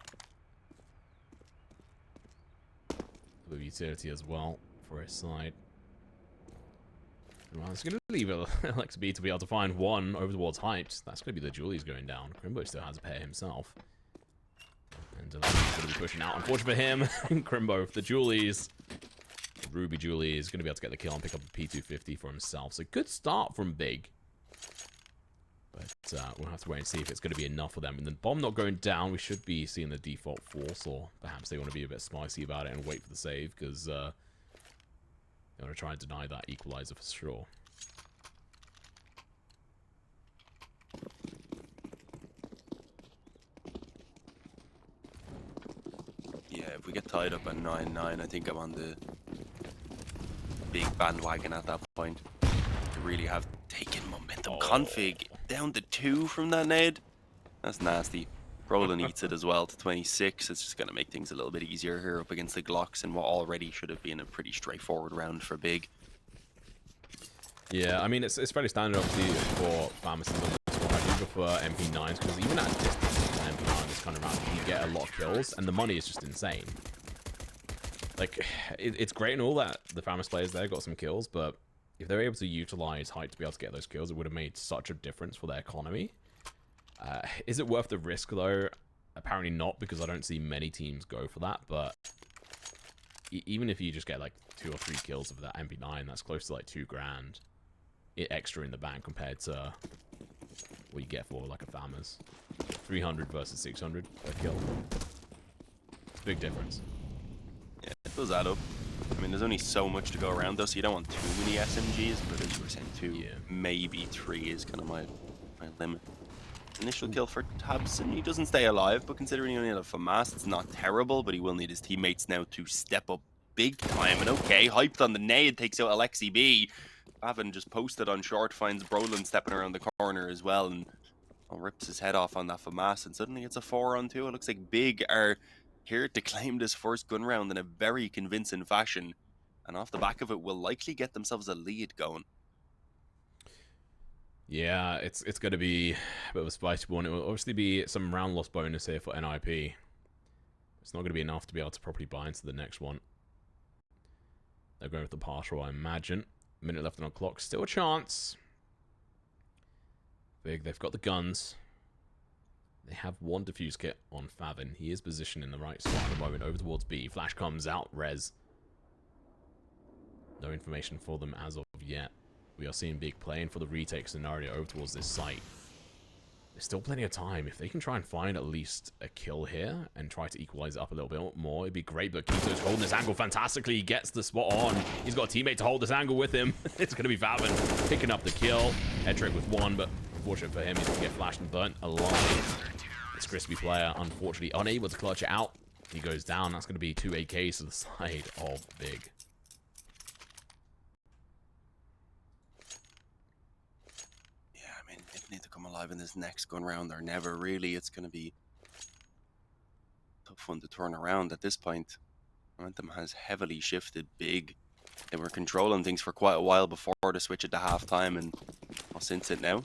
The utility as well for his side. Well, it's going to leave Aleksib to be able to find one over towards Hyped. That's going to be the Julies going down. Krimbo still has a pair himself. And Aleksib's going to be pushing out. Unfortunate for him. Krimbo, the Julies. The Ruby Julie is going to be able to get the kill and pick up a P250 for himself. So good start from Big. But we'll have to wait and see if it's going to be enough for them. And then bomb not going down, we should be seeing the default force. Or perhaps they want to be a bit spicy about it and wait for the save. Because they want to try and deny that equalizer for sure. Yeah, if we get tied up at 9-9, I think I'm on the Big bandwagon at that point. They really have taken momentum. Oh. Config down to 2 from that nade. That's nasty. Brollan eats it as well to 26. It's just going to make things a little bit easier here up against the Glocks in what already should have been a pretty straightforward round for Big. Yeah, I mean, it's fairly standard, obviously, for pharmacists on this one. I do prefer MP9s, because even at distance on MP9 this kind of round, you get a lot of kills, and the money is just insane. Like, it's great and all that the pharmacist players there got some kills, but if they're able to utilize height to be able to get those kills, it would have made such a difference for their economy. Is it worth the risk, though? Apparently not, because I don't see many teams go for that, but even if you just get, like, 2 or 3 kills of that MP9, that's close to, like, 2 grand extra in the bank compared to what you get for, like, a Farmers. 300 versus 600 per kill. It's a big difference. Yeah, it does add up. I mean, there's only so much to go around, though, so you don't want too many SMGs, but as you were saying, 2, Yeah. maybe 3 is kind of my limit. Initial kill for tabseN. He doesn't stay alive, but considering he only had a FAMAS, it's not terrible, but he will need his teammates now to step up big time. And okay, hyped on the nade, takes out Aleksib. Favin just posted on short, finds Brollan stepping around the corner as well, and rips his head off on that FAMAS, and suddenly it's a 4-on-2. It looks like Big are here to claim this first gun round in a very convincing fashion, and off the back of it will likely get themselves a lead going. Yeah, it's going to be a bit of a spicy one. It will obviously be some round loss bonus here for NiP. It's not going to be enough to be able to properly buy into the next one. They're going with the partial, I imagine. Minute left on the clock. Still a chance. Big, they've got the guns. They have one defuse kit on Favin. He is positioned in the right spot at the moment, over towards B. Flash comes out, Rez. No information for them as of yet. We are seeing Big playing for the retake scenario over towards this site. There's still plenty of time. If they can try and find at least a kill here and try to equalize it up a little bit more, it'd be great. But Kito's holding this angle fantastically. He gets the spot on. He's got a teammate to hold this angle with him. It's going to be Favin picking up the kill. Head trick with 1, but unfortunate for him, he's going to get flashed and burnt alive. This crispy player, unfortunately, unable to clutch it out. He goes down. That's going to be 2 AKs to the side of Big. Need to come alive in this next gun round or never. Really, it's going to be a tough one to turn around at this point. Momentum has heavily shifted Big. They were controlling things for quite a while before the switch at the halftime, and well, since it now,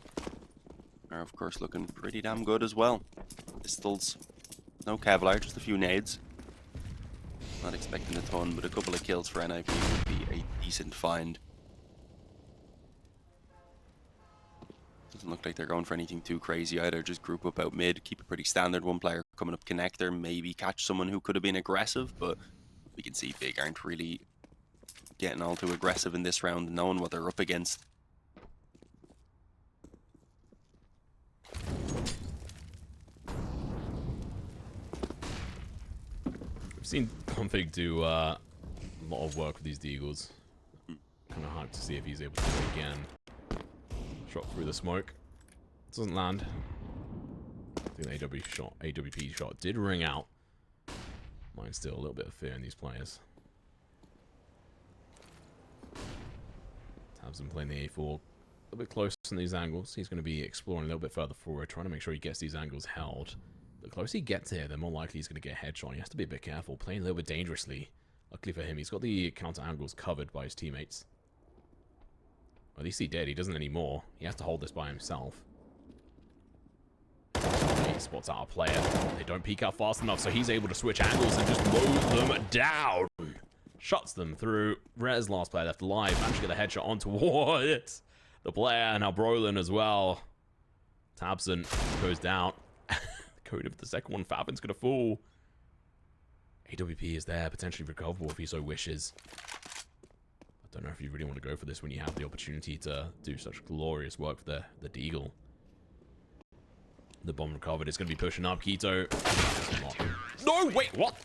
are of course looking pretty damn good as well. Pistols, no Kevlar, just a few nades. Not expecting a ton, but a couple of kills for NiP would be a decent find. Doesn't look like they're going for anything too crazy either. Just group up out mid, keep it pretty standard. One player coming up connector, maybe catch someone who could have been aggressive, but we can see Big aren't really getting all too aggressive in this round, knowing what they're up against. We've seen Config do a lot of work with these deagles. Kind of hard to see if he's able to do it again. Shot through the smoke. Doesn't land. I think the AWP shot did ring out. Mine's still a little bit of fear in these players. tabseN playing the A4 a little bit closer in these angles. He's going to be exploring a little bit further forward, trying to make sure he gets these angles held. The closer he gets here, the more likely he's going to get a headshot. He has to be a bit careful, playing a little bit dangerously. Luckily for him, he's got the counter angles covered by his teammates. At least he did. He doesn't anymore. He has to hold this by himself. He spots out a player. They don't peek out fast enough, so he's able to switch angles and just mow them down. Shuts them through. Rez, last player left alive. Managed to get a headshot on towards the player. Now Brollan as well. tabseN goes down. Code of the second one. Fabin's going to fall. AWP is there, potentially recoverable if he so wishes. I don't know if you really want to go for this when you have the opportunity to do such glorious work for the Deagle. The bomb recovered. It's going to be pushing up. Keto. No, wait, what?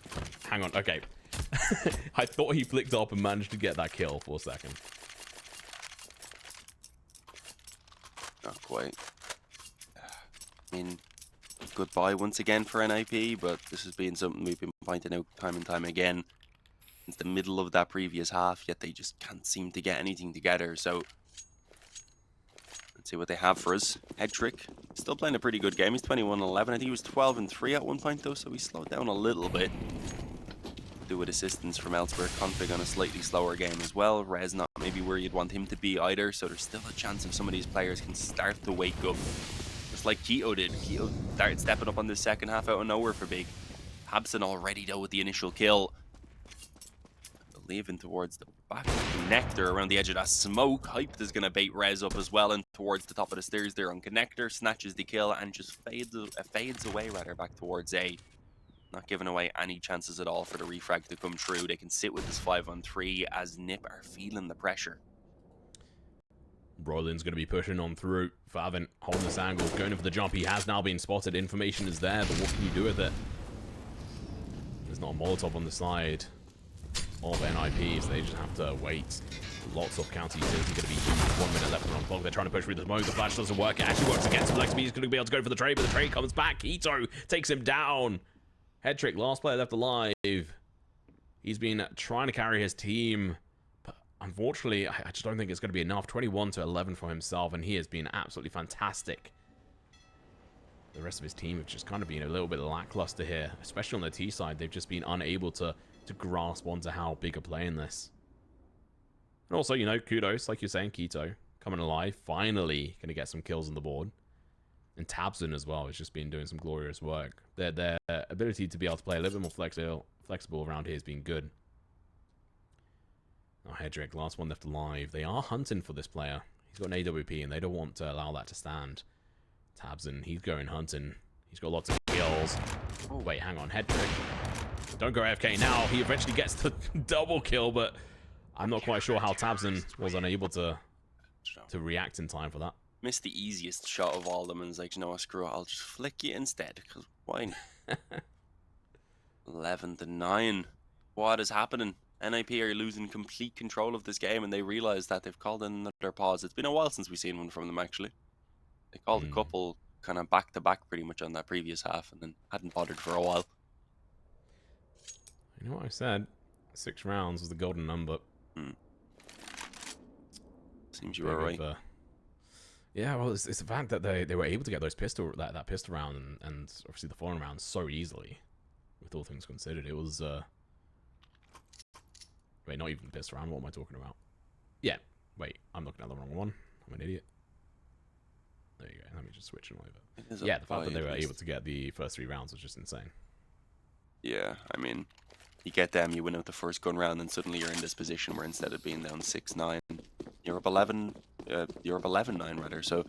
Hang on, okay. I thought he flicked up and managed to get that kill for a second. Not quite. I mean, goodbye once again for NiP, but this has been something we've been pointing out time and time again. It's the middle of that previous half, yet they just can't seem to get anything together, so let's see what they have for us. Headtrick, still playing a pretty good game. He's 21-11. I think he was 12-3 at one point, though, so he slowed down a little bit. Do with assistance from elsewhere. Config on a slightly slower game as well. Rez not maybe where you'd want him to be either, so there's still a chance if some of these players can start to wake up. Just like Keto did. Keto started stepping up on the second half out of nowhere for Big. tabseN already, though, with the initial kill. Leaving towards the back connector around the edge of that smoke. Hyped is going to bait Rez up as well and towards the top of the stairs there on connector. Snatches the kill and just fades away rather back towards A. Not giving away any chances at all for the refrag to come true. They can sit with this 5-on-3 as NiP are feeling the pressure. Brollan's going to be pushing on through. Fabin holding this angle, going in for the jump. He has now been spotted. Information is there, but what can you do with it? There's not a Molotov on the side of NiP, so they just have to wait. Lots of counter utility going to be used. 1 minute left on the clock. They're trying to push through the smoke. The flash doesn't work. It actually works against him. Aleksib is going to be able to go for the trade, but the trade comes back. Keto takes him down. Headtrick, last player left alive. He's been trying to carry his team, but unfortunately, I just don't think it's going to be enough. 21-11 for himself, and he has been absolutely fantastic. The rest of his team have just kind of been a little bit lackluster here, especially on the T side. They've just been unable to grasp onto how big a play in this. And also, you know, kudos, like you're saying, Keto coming alive, finally going to get some kills on the board. And tabseN as well has just been doing some glorious work. Their ability to be able to play a little bit more flexible around here has been good. Oh, Headrick, last one left alive. They are hunting for this player. He's got an AWP and they don't want to allow that to stand. tabseN, he's going hunting. He's got lots of kills. Oh, wait, hang on. Headrick. Don't go AFK now. He eventually gets the double kill, but I'm not quite sure how tabseN was unable to react in time for that. Missed the easiest shot of all of them and was like, you know what, screw it, I'll just flick you instead, because why? 11-9. What is happening? NiP are losing complete control of this game, and they realize that they've called in another pause. It's been a while since we've seen one from them, actually. They called a couple kind of back-to-back pretty much on that previous half, and then hadn't bothered for a while. You know what I said? 6 rounds was the golden number. Seems you were right. Yeah, well, it's the fact that they were able to get those that pistol round and obviously the foreign rounds so easily, with all things considered. It was Wait, not even pissed around. What am I talking about? Yeah. Wait, I'm looking at the wrong one. I'm an idiot. There you go. Let me just switch them over. Yeah, the fact that they were able to get the first 3 rounds was just insane. Yeah, I mean, you get them, you win out the first gun round, and suddenly you're in this position where instead of being down 6-9, you're up 11-9 rather. So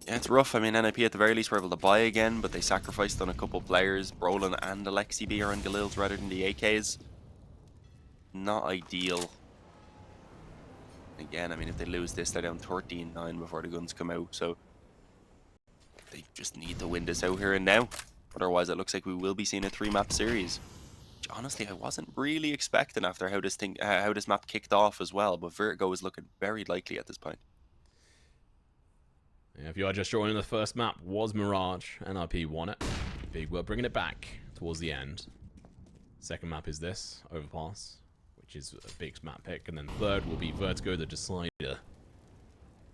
yeah, it's rough. I mean, NiP at the very least were able to buy again, but they sacrificed on a couple players. Brollan and Aleksib are on Galils rather than the AKs. Not ideal. Again, I mean, if they lose this, they're down 13-9 before the guns come out. So they just need to win this out here and now. Otherwise, it looks like we will be seeing a 3-map series. Which, honestly, I wasn't really expecting after how this map kicked off as well. But Vertigo is looking very likely at this point. Yeah, if you are just joining, the first map was Mirage. NiP won it. Big were bringing it back towards the end. Second map is this, Overpass, which is a big map pick. And then third will be Vertigo, the Decider.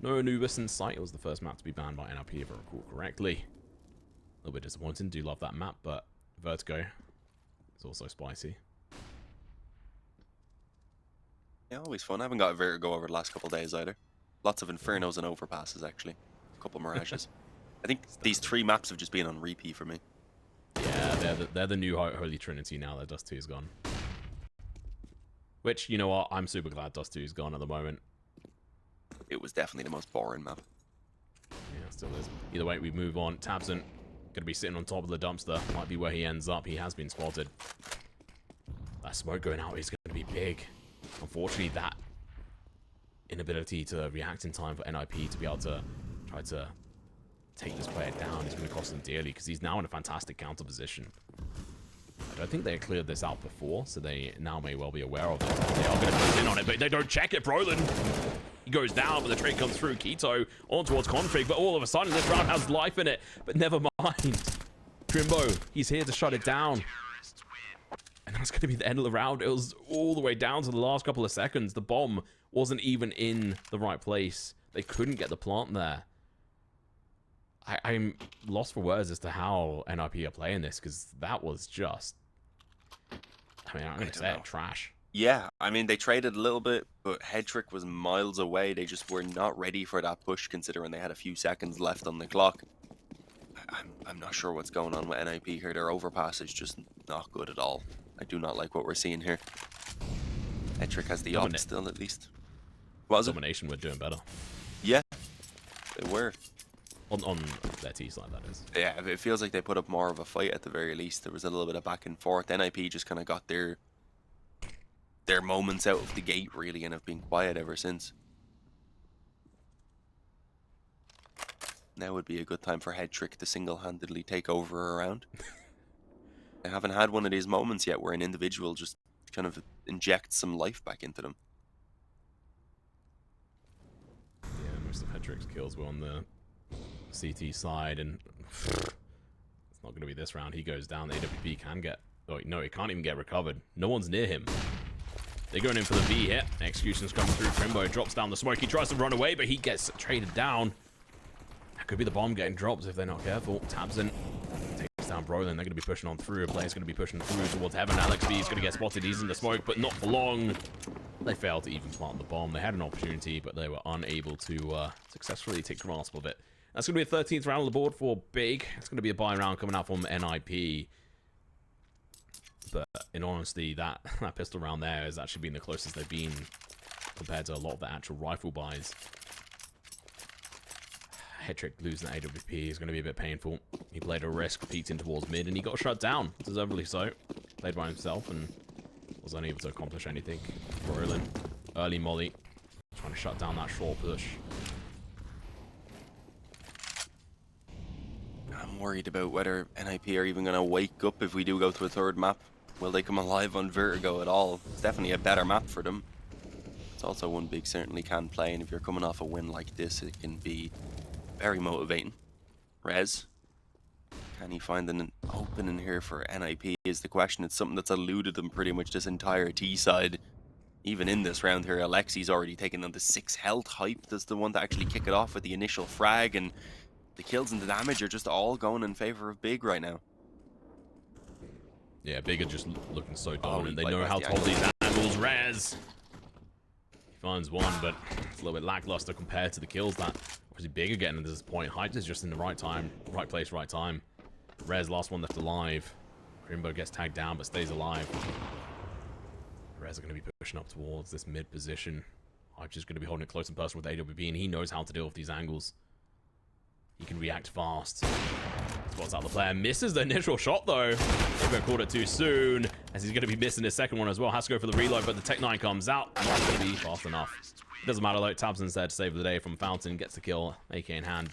No Anubis in sight. It was the first map to be banned by NiP, if I recall correctly. A little bit disappointing. Do love that map, but Vertigo is also spicy. Yeah, always fun. I haven't got a Vertigo over the last couple of days either. Lots of Infernos and Overpasses, actually. A couple Mirages. I think these 3 maps have just been on repeat for me. Yeah, they're the new Holy Trinity now that Dust 2 is gone. Which, you know what? I'm super glad Dust 2 is gone at the moment. It was definitely the most boring map. Yeah, still is. Either way, we move on. tabseN gonna be sitting on top of the dumpster. Might be where he ends up. He has been spotted. That smoke going out is gonna be big. Unfortunately, that inability to react in time for NiP to be able to try to take this player down is going to cost them dearly, because he's now in a fantastic counter position. I don't think they cleared this out before, so they now may well be aware of it. They are going to push in on it, but they don't check it. Brollan, he goes down, but the trade comes through. Keto on towards Config, but all of a sudden this round has life in it. But never mind. Krimbo, he's here to shut it down. And that's going to be the end of the round. It was all the way down to the last couple of seconds. The bomb wasn't even in the right place. They couldn't get the plant there. I'm lost for words as to how NiP are playing this, because that was just... I mean, I'm going to say it, trash. Yeah, I mean, they traded a little bit, but Headtrick was miles away. They just were not ready for that push, considering they had a few seconds left on the clock. I'm not sure what's going on with NiP here. Their overpass is just not good at all. I do not like what we're seeing here. Headtrick has the op still, at least. What was it? Domination were doing better. Yeah, they were. On their T side, that is. Yeah, it feels like they put up more of a fight at the very least. There was a little bit of back and forth. NiP just kind of got their moments out of the gate, really, and have been quiet ever since. Now would be a good time for Headtrick to single-handedly take over a round. They haven't had one of these moments yet where an individual just kind of injects some life back into them. Yeah, most of Headtrick's kills were on the CT side, and it's not going to be this round. He goes down. The AWP can get... Oh, no, it can't even get recovered. No one's near him. They're going in for the V hit. Execution's coming through. Krimbo drops down the smoke. He tries to run away, but he gets traded down. That could be the bomb getting dropped if they're not careful. tabseN takes down Brollan. They're going to be pushing on through. A player's going to be pushing through towards heaven. Aleksib is going to get spotted. He's in the smoke, but not for long. They failed to even plant the bomb. They had an opportunity, but they were unable to successfully take grasp of it. That's going to be a 13th round on the board for Big. It's going to be a buy round coming out from NiP. But in honesty, that pistol round there has actually been the closest they've been compared to a lot of the actual rifle buys. Headtrick losing the AWP is going to be a bit painful. He played a risk, peeked in towards mid, and he got shut down. Deservedly so. Played by himself and was unable to accomplish anything. Brollan, early molly, trying to shut down that short push. I'm worried about whether NiP are even going to wake up if we do go to a third map. Will they come alive on Vertigo at all? It's definitely a better map for them. It's also one Big certainly can play, and if you're coming off a win like this, it can be very motivating. Rez, can he find an opening here for NiP is the question. It's something that's eluded them pretty much this entire T side. Even in this round here, Alexi's already taken on the 6 health. Hype is the one to actually kick it off with the initial frag, and the kills and the damage are just all going in favor of Big right now. Yeah, Big are just looking so dominant. They know how to hold these angles. Rez. He finds one, but it's a little bit lackluster compared to the kills that was big again at this point. Hyped is just in the right time, right place, right time. Rez, last one left alive. Krimbo gets tagged down, but stays alive. Rez are going to be pushing up towards this mid position. Hype's just going to be holding it close and personal with AWP, and he knows how to deal with these angles. He can react fast. Spots out the player. Misses the initial shot, though. Krimbo caught it too soon, as he's going to be missing his second one as well. Has to go for the reload, but the Tech 9 comes out. Not going to be fast enough. It doesn't matter, though. tabseN's there to save the day from Fountain. Gets the kill. AK in hand.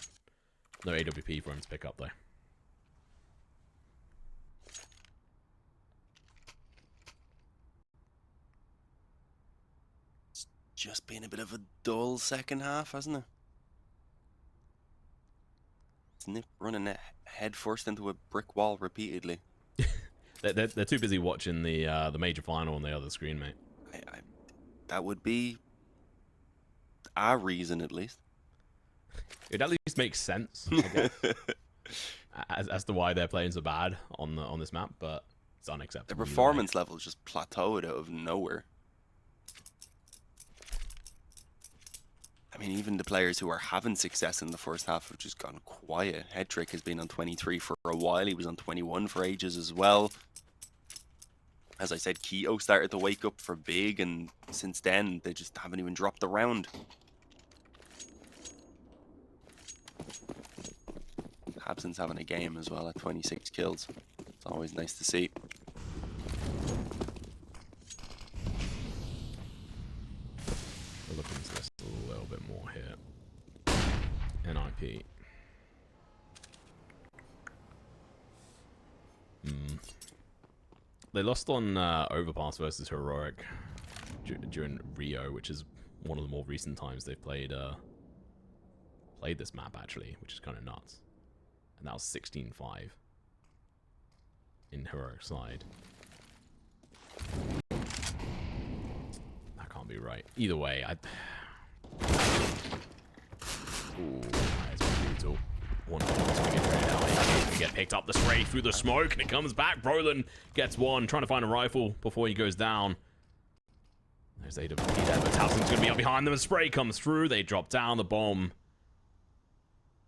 No AWP for him to pick up, though. Just been a bit of a dull second half, hasn't it? It's NiP running head first into a brick wall repeatedly. they're too busy watching the major final on the other screen, mate. That would be a reason, at least. It at least makes sense, I guess, as to why they're playing so bad on this map, but it's unacceptable. Their performance levels just plateaued out of nowhere. I mean, even the players who are having success in the first half have just gone quiet. Headtrick has been on 23 for a while. He was on 21 for ages as well. As I said, Keto started to wake up for big, and since then, they just haven't even dropped the round. tabseN's having a game as well at 26 kills. It's always nice to see. We'll look into this a little bit more here. NiP. They lost on Overpass versus Heroic during Rio, which is one of the more recent times they've played this map, actually, which is kind of nuts. And that was 16-5 in Heroic side. That can't be right. Either way, ooh, that's brutal. One gonna get traded out. He's gonna get picked up the spray through the smoke, and it comes back. Brollan gets one, trying to find a rifle before he goes down. There's AWP there, but tabseN's gonna be up behind them. A spray comes through. They drop down. The bomb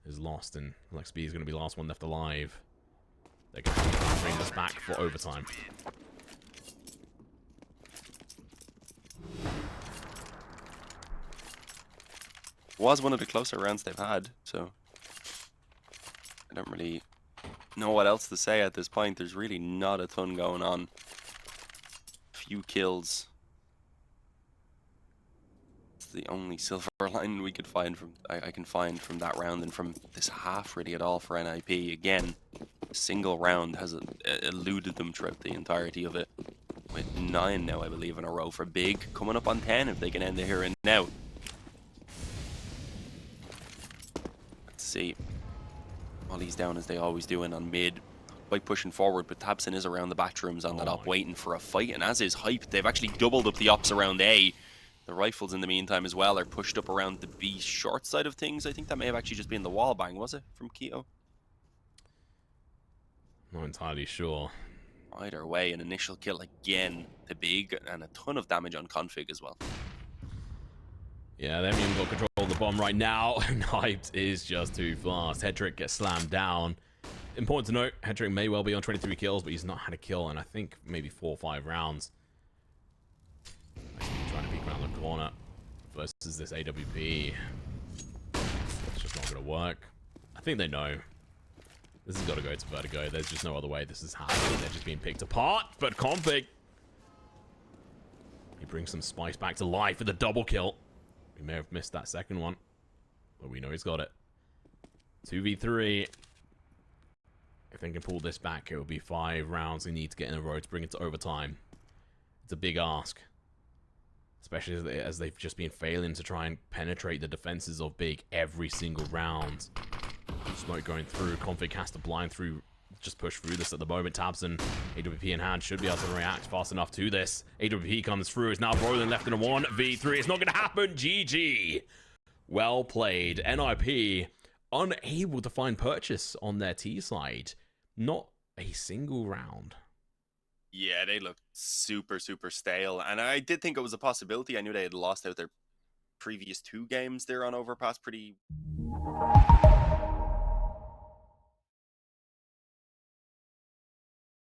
is lost, and Aleksib is gonna be the last one left alive. They're gonna bring this back for overtime. Was one of the closer rounds they've had, so I don't really know what else to say at this point. There's really not a ton going on. Few kills. It's the only silver line we could find from I can find from that round and from this half really at all for NiP. Again, a single round has eluded them throughout the entirety of it. With 9 now, I believe, in a row for big, coming up on 10 if they can end it here and now. Let's see. Molly's down as they always do in on mid by pushing forward, but tabseN is around the bathrooms on that op waiting for a fight, and as is Hype. They've actually doubled up the ops around A. The rifles in the meantime as well are pushed up around the B short side of things. I think that may have actually just been the wall bang, was it, from Keto? Not entirely sure. Either way, an initial kill again to big, and a ton of damage on config as well. Yeah, they haven't even got control of the bomb right now. Hyped is just too fast. Headtrick gets slammed down. Important to note, Headtrick may well be on 23 kills, but he's not had a kill in, I think, maybe 4 or 5 rounds. Trying to peek around the corner versus this AWP. It's just not going to work. I think they know. This has got to go to Vertigo. There's just no other way this is happening. They're just being picked apart. But config, he brings some spice back to life with a double kill. We may have missed that second one, but we know he's got it. 2v3. If they can pull this back, it will be 5 rounds they need to get in a row to bring it to overtime. It's a big ask, especially as they've just been failing to try and penetrate the defenses of big every single round. Smoke going through. Config has to blind through, just push through this at the moment. tabseN, AWP in hand, should be able to react fast enough to this. AWP comes through. It's now Brollan left in a 1v3. It's not going to happen. GG. Well played. NiP unable to find purchase on their T side. Not a single round. Yeah, they looked super, super stale. And I did think it was a possibility. I knew they had lost out their previous 2 games there on Overpass pretty